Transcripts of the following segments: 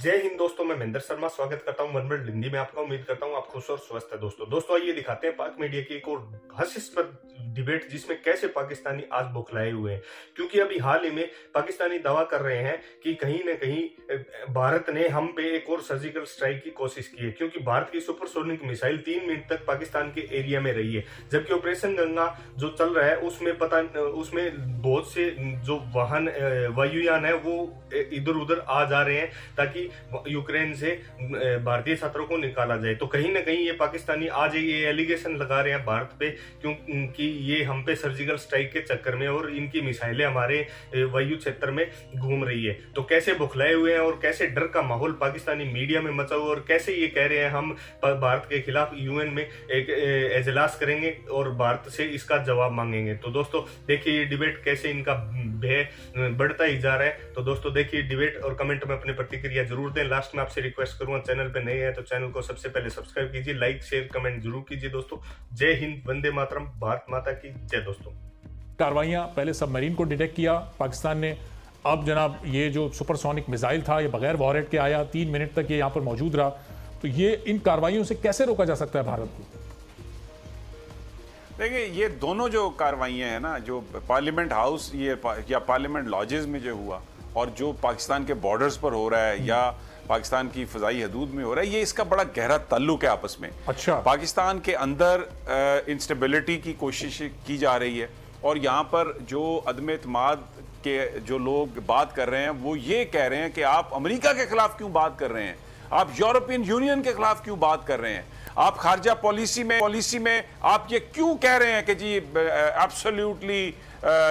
जय हिंद दोस्तों, मैं महेंद्र शर्मा स्वागत करता हूं वन वर्ल्ड हिंदी में आपका। उम्मीद करता हूं आप खुश और स्वस्थ है। दोस्तों आइए दिखाते हैं पाक मीडिया की एक और हास्यास्पद डिबेट जिसमें कैसे पाकिस्तानी आज बौखलाए हुए हैं। क्योंकि अभी हाल ही में पाकिस्तानी दावा कर रहे हैं कि कहीं न कहीं भारत ने हम पे एक और सर्जिकल स्ट्राइक की कोशिश की है, क्योंकि भारत की सुपरसोनिक मिसाइल 3 मिनट तक पाकिस्तान के एरिया में रही है। जबकि ऑपरेशन गंगा जो चल रहा है उसमें बहुत से जो वाहन वायुयान है वो इधर उधर आ जा रहे हैं ताकि यूक्रेन से भारतीय छात्रों को निकाला जाए। तो कहीं ना कहीं ये पाकिस्तानी आज ये एलिगेशन लगा रहे हैं भारत पे, क्योंकि ये हम पे सर्जिकल स्ट्राइक के चक्कर में और इनकी मिसाइलें हमारे वायु क्षेत्र में घूम रही है। तो कैसे बौखलाए हुए हैं और कैसे डर का माहौल पाकिस्तानी मीडिया में मचा हुआ, और कैसे ये कह रहे हैं हम भारत के खिलाफ यूएन में एक एजलास करेंगे और भारत से इसका जवाब मांगेंगे। तो दोस्तों देखिए ये डिबेट कैसे इनका भय बढ़ता ही जा रहा है। तो दोस्तों देखिए डिबेट और कमेंट में अपनी प्रतिक्रिया जरूर दें। लास्ट में आपसे रिक्वेस्ट करूंगा, चैनल पे नए हैं तो चैनल को सबसे पहले सब्सक्राइब कीजिए, लाइक शेयर कमेंट जरूर कीजिए। दोस्तों जय हिंद, वंदे मातरम, भारत माता की जय। दोस्तों कार्रवाइयां पहले सबमरीन को डिटेक्ट किया पाकिस्तान ने, अब जनाब ये जो सुपरसोनिक मिसाइल था ये बगैर वॉरहेड के आया, 3 मिनट तक ये यहाँ पर मौजूद रहा। तो ये इन कार्रवाइयों से कैसे रोका जा सकता है भारत को? देखिए ये दोनों जो कार्रवाइयाँ हैं ना, जो पार्लियामेंट हाउस ये या पार्लियामेंट लॉजेस में जो हुआ और जो पाकिस्तान के बॉर्डर्स पर हो रहा है या पाकिस्तान की फ़ज़ाई हदूद में हो रहा है, ये इसका बड़ा गहरा ताल्लुक है आपस में। अच्छा, पाकिस्तान के अंदर इंस्टेबिलिटी की कोशिश की जा रही है और यहाँ पर जो अदम एतमाद के जो लोग बात कर रहे हैं वो ये कह रहे हैं कि आप अमेरिका के खिलाफ क्यों बात कर रहे हैं, आप यूरोपियन यूनियन के खिलाफ क्यों बात कर रहे हैं, आप खारजा पॉलिसी में आप ये क्यों कह रहे हैं कि जी एब्सोल्युटली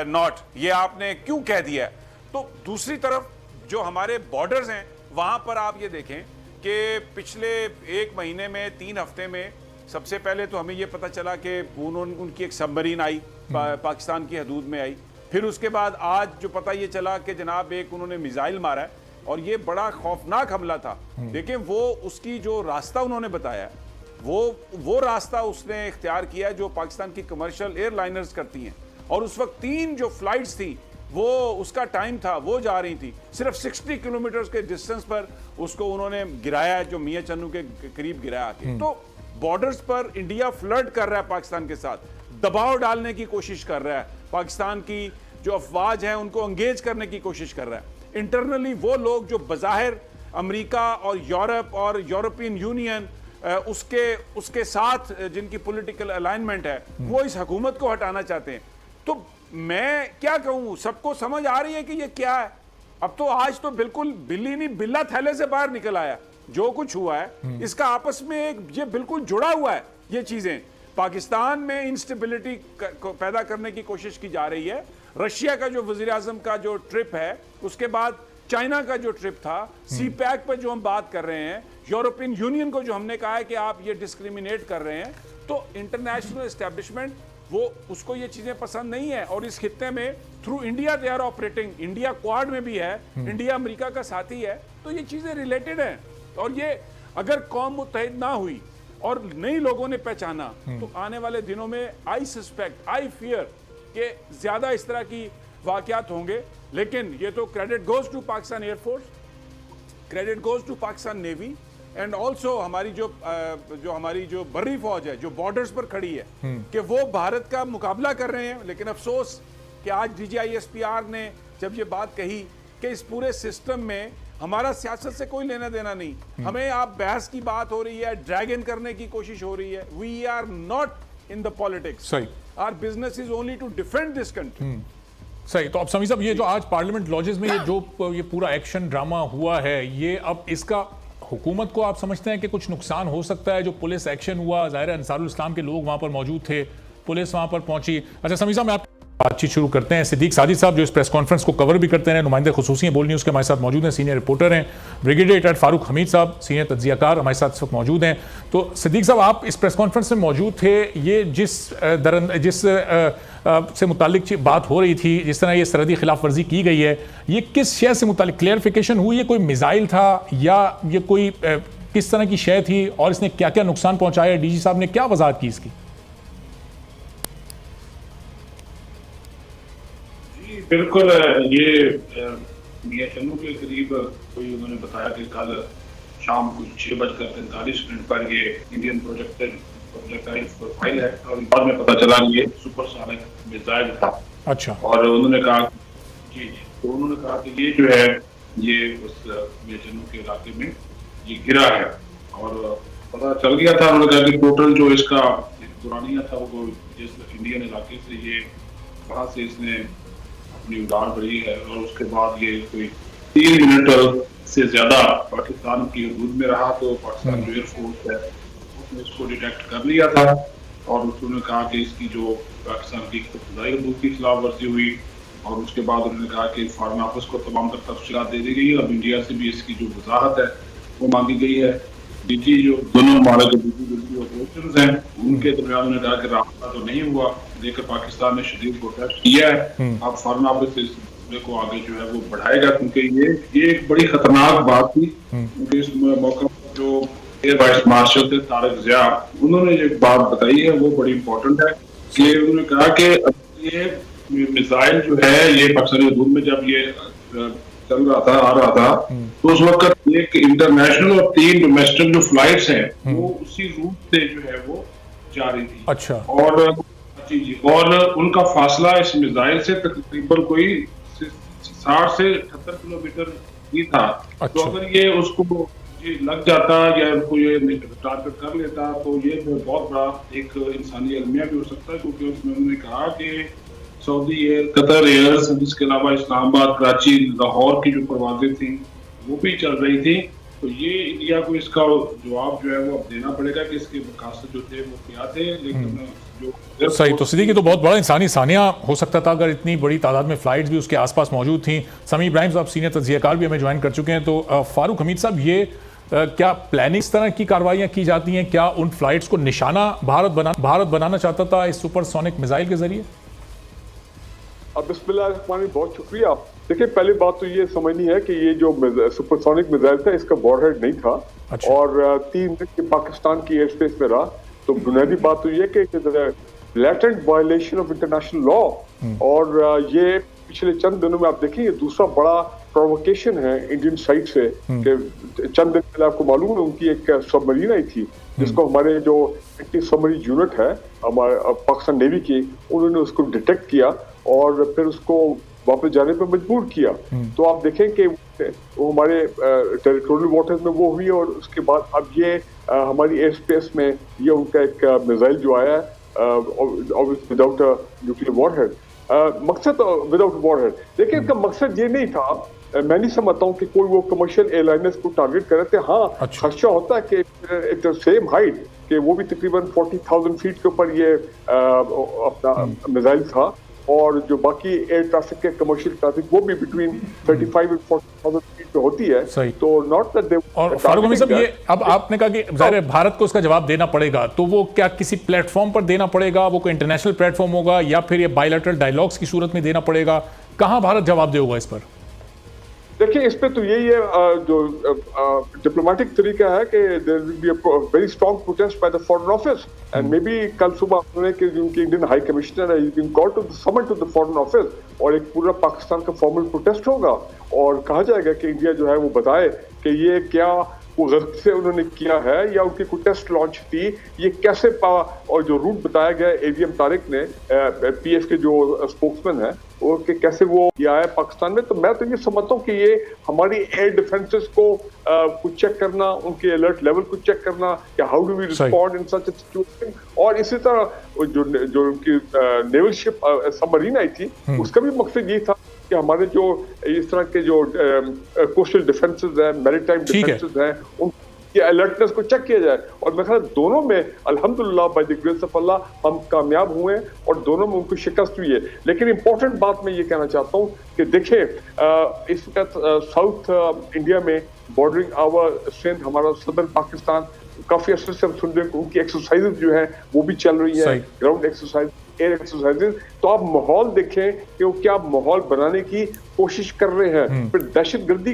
नॉट, ये आपने क्यों कह दिया है। तो दूसरी तरफ जो हमारे बॉर्डर्स हैं वहां पर आप ये देखें कि पिछले 1 महीने में 3 हफ्ते में सबसे पहले तो हमें ये पता चला कि उनकी एक सबमरीन आई पाकिस्तान की हदूद में आई, फिर उसके बाद आज जो पता ये चला कि जनाब एक उन्होंने मिसाइल मारा है और ये बड़ा खौफनाक हमला था। देखें वो उसकी जो रास्ता उन्होंने बताया वो रास्ता उसने इख्तियार किया जो पाकिस्तान की कमर्शियल एयरलाइनर्स करती हैं, और उस वक्त 3 जो फ्लाइट्स थी वो उसका टाइम था वो जा रही थी, सिर्फ 60 किलोमीटर के डिस्टेंस पर उसको उन्होंने गिराया, जो मियां चन्नू के करीब गिराया के। तो बॉर्डर्स पर इंडिया फ्लर्ट कर रहा है पाकिस्तान के साथ, दबाव डालने की कोशिश कर रहा है, पाकिस्तान की जो अफवाज हैं उनको एंगेज करने की कोशिश कर रहा है। इंटरनली वो लोग जो बज़ाहिर अमेरिका और यूरोप और यूरोपियन यूनियन उसके साथ जिनकी पॉलिटिकल अलाइनमेंट है वो इस हुकूमत को हटाना चाहते हैं। तो मैं क्या कहूं, सबको समझ आ रही है कि ये क्या है। अब तो आज तो बिल्कुल बिल्ली नहीं बिल्ला थैले से बाहर निकल आया। जो कुछ हुआ है इसका आपस में ये बिल्कुल जुड़ा हुआ है। ये चीजें पाकिस्तान में इंस्टेबिलिटी पैदा करने की कोशिश की जा रही है। रशिया का जो वजीर आजम का जो ट्रिप है, उसके बाद चाइना का जो ट्रिप था, CPEC पर जो हम बात कर रहे हैं, यूरोपियन यूनियन को जो हमने कहा है कि आप ये डिस्क्रिमिनेट कर रहे हैं, तो इंटरनेशनल एस्टेब्लिशमेंट वो उसको ये चीजें पसंद नहीं है। और इस खित्ते में through India they are operating, India quad में भी है, इंडिया अमेरिका का साथी है, तो ये चीजें रिलेटेड हैं। और ये अगर कौम मुत्तहिद ना हुई और नई लोगों ने पहचाना तो आने वाले दिनों में आई फियर कि ज्यादा इस तरह की वाकयात होंगे। लेकिन ये तो credit goes to Pakistan air force, credit goes to Pakistan navy and also हमारी जो बर्री फौज है जो बॉर्डर्स पर खड़ी है कि वो भारत का मुकाबला कर रहे हैं। लेकिन अफसोस कि आज DGISPR ने जब ये बात कही कि इस पूरे सिस्टम में हमारा सियासत से कोई लेना देना नहीं, हमें आप बहस की बात हो रही है, ड्रैगन करने की कोशिश हो रही है, we are not in the politics, our business is only to defend this country. सही। तो अब समी साहब ये जो आज पार्लियामेंट लॉजेस में ये पूरा एक्शन ड्रामा हुआ है, ये अब इसका हुकूमत को आप समझते हैं कि कुछ नुकसान हो सकता है? जो पुलिस एक्शन हुआ, ज़ाहिर है अंसारुल इस्लाम के लोग वहां पर मौजूद थे, पुलिस वहां पर पहुंची। अच्छा समी साहब, मैं आप बातचीत शुरू करते हैं। सिद्दीक साजिद साहब जो इस प्रेस कॉन्फ्रेंस को कवर भी करते हैं, नुमाइंदे खुसूसी हैं, बोल न्यूज़ के हमारे साथ मौजूद हैं, सीनियर रिपोर्टर हैं। ब्रिगेडियर फारूक हमीद साहब सीनियर तज्जियाकार हमारे साथ इस वक्त मौजूद हैं। तो सिद्दीक साहब, आप इस प्रेस कॉन्फ्रेंस में मौजूद थे, ये जिस से मुतालिक बात हो रही थी, जिस तरह ये सरहदी खिलाफ वर्जी की गई है, ये किस शय से मुतालिक क्लियरिफिकेशन हुई? ये कोई मिसाइल था या ये कोई किस तरह की शय थी और इसने क्या क्या नुकसान पहुंचाया? DG साहब ने क्या वजाहत की इसकी? बिल्कुल, ये मियां चन्नू के करीब कोई उन्होंने बताया कि कल शाम कुछ 6:43 पर ये इंडियन प्रोजेक्टाइल फाइल है, और बाद में पता चला कि ये सुपरसोनिक मिसाइल था। अच्छा। और उन्होंने कहा जी, तो उन्होंने कहा कि ये जो है ये उस मियां चन्नू के इलाके में ये गिरा है, और पता चल गया था। उन्होंने कहा कि टोटल जो इसका पुरानिया था वो जिस इंडियन इलाके से ये वहां से इसने अपनी उड़ान भरी है, और उसके बाद ये कोई 3 मिनट से ज्यादा पाकिस्तान की हदूद में रहा, तो पाकिस्तान जो एयरफोर्स है उसने इसको डिटेक्ट कर लिया था। और उन्होंने कहा कि इसकी जो पाकिस्तान की फजाई हदूद की खिलाफ वर्जी हुई, और उसके बाद उन्होंने कहा कि फॉरेन ऑफिस को तमाम तर तफसीलात दे दी गई है। अब इंडिया से भी इसकी जो वजाहत है वो मांगी गई है। डीजी जो दोनों ममालिक के डीजी ऑपरेशंस हैं उनके दरमियान उन्होंने कहा कि रास्ता तो नहीं हुआ, लेकिन पाकिस्तान ने शदीद प्रोटेस्ट किया है। अब फॉरेन ऑफिस इस मामले को आगे जो है वो बढ़ाएगा, क्योंकि ये एक बड़ी खतरनाक बात थी। क्योंकि इस मौके पर जो एयर वाइस मार्शल थे तारिक ज़िया, उन्होंने जो बात बताई है वो बड़ी इंपॉर्टेंट है कि उन्होंने कहा कि ये मिसाइल जो है ये पाकिस्तानी हदूद में जब ये चल रहा था, आ रहा था, तो उस वक्त एक इंटरनेशनल और 3 डोमेस्टिक जो फ्लाइट्स हैं वो उसी रूट से जो है वो जा रही थी। अच्छा। और जी, और उनका फासला इस मिसाइल से तकरीबन कोई 60 से 78 किलोमीटर ही था। अच्छा। तो अगर ये उसको लग जाता या उनको ये टारगेट कर लेता तो ये बहुत बड़ा एक इंसानी अलमिया भी हो सकता है, क्योंकि उसमें उन्होंने कहा कि सऊदी एयर, कतर एयर्स, इसके अलावा इस्लामाबाद, कराची, लाहौर की जो परवाजें थी वो भी चल रही थी। तो ये इंडिया को इसका जवाब जो है वो अब देना पड़ेगा कि इसके मकासद जो थे वो क्या थे। लेकिन जो सही, तो सिद्दीकी तो बहुत बड़ा इंसानी सानिया हो सकता था अगर इतनी बड़ी तादाद में फ्लाइट्स भी उसके आसपास मौजूद थी। समी इब्राहिम साहब सीनियर तज्जियाकार भी हमें ज्वाइन कर चुके हैं। तो फारूक हमीद साहब, ये क्या प्लानिंग इस तरह की कार्रवाइयां की जाती हैं? क्या उन फ्लाइट्स को निशाना भारत बनाना चाहता था इस सुपरसोनिक मिसाइल के जरिए? बिस्मिल्लाह, बहुत शुक्रिया। देखिए, पहली बात तो ये समझनी है कि ये जो सुपरसोनिक मिसाइल था इसका वॉरहेड नहीं था। अच्छा। और 3 दिन पाकिस्तान की एयर स्पेस में रहा। तो बुनियादी बात तो ये कि blatant violation of international law, और ये पिछले चंद दिनों में आप देखिए ये दूसरा बड़ा प्रोवोकेशन है इंडियन साइड से कि चंद दिन पहले आपको मालूम है उनकी एक सबमरीन आई थी जिसको हमारे जो एंटी सबमरीन यूनिट है हमारे पाकिस्तान नेवी की, उन्होंने उसको डिटेक्ट किया और फिर उसको वापस जाने पर मजबूर किया। तो आप देखें कि वो हमारे टेरिटोरियल वाटर्स में वो हुई, और उसके बाद अब ये हमारी एयर स्पेस में ये उनका एक मिसाइल जो आया है विदाउट न्यूक्लियर वॉरहेड। मकसद विदाउट वॉरहेड, देखिए इसका मकसद ये नहीं था, मैं नहीं समझता हूँ कि कोई वो कमर्शियल एयरलाइनर्स को टारगेट कर रहे थे। हाँ, खर्चा होता है कि इट सेम हाइट कि वो भी तकरीबन 40,000 फीट के ऊपर ये अपना मिसाइल था, और जो बाकी एयर ट्रैफिक के कमर्शियल ट्रैफिक वो भी बिटवीन 35 and 40,000 फीट पे होती है। तो नॉट दैट दे। और फारूक हमीद साहब, ये अब आपने कहा कि जाहिर है भारत को इसका जवाब देना पड़ेगा, तो वो क्या किसी प्लेटफॉर्म पर देना पड़ेगा? वो कोई इंटरनेशनल प्लेटफॉर्म होगा या फिर ये बायलैटरल डायलॉग्स की सूरत में देना पड़ेगा? कहां भारत जवाब देगा इस पर? देखिए, इस पे तो यही है जो डिप्लोमेटिक तरीका है कि there will be a very strong protest by the foreign office, and may be कल सुबह उन्होंने कि उनके इंडियन हाई कमिश्नर है, he been called to the summon to the foreign office, और एक पूरा पाकिस्तान का फॉर्मल प्रोटेस्ट होगा और कहा जाएगा कि इंडिया जो है वो बताए कि ये क्या वो गलती से उन्होंने किया है या उनकी कोई टेस्ट लॉन्च थी, ये कैसे और जो रूट बताया गया एडीएम तारिक ने, पीएफ के जो स्पोक्समैन है, और कैसे वो किया है पाकिस्तान में। तो मैं तो ये समझता हूँ कि ये हमारी एयर डिफेंसेस को चेक करना, उनके अलर्ट लेवल को चेक करना कि how do we respond in such a situation. और इसी तरह जो उनकी नेवल शिप सबमरीन आई थी, उसका भी मकसद ये था कि हमारे जो इस तरह के जो कोस्टल डिफेंसेस हैं, मैरीटाइम डिफेंसेस हैं, उनकी अलर्टनेस को चेक किया जाए। और मैं कहता दोनों में अल्हम्दुलिल्लाह बाय द ग्रेस ऑफ अल्लाह हम कामयाब हुए और दोनों में उनको शिकस्त हुई है। लेकिन इंपॉर्टेंट बात मैं ये कहना चाहता हूँ कि देखिए इस वक्त साउथ इंडिया में बॉर्डरिंग आवर स्ट्रेंथ, हमारा सदर्न पाकिस्तान, काफी अर्से से हम सुन रहे हैं उनकी एक्सरसाइजेज जो है वो भी चल रही है, ग्राउंड एक्सरसाइज, एयर एक्सरसाइजेज। तो आप माहौल देखें कि वो क्या माहौल बनाने की कोशिश कर रहे हैं, फिर दहशतगर्दी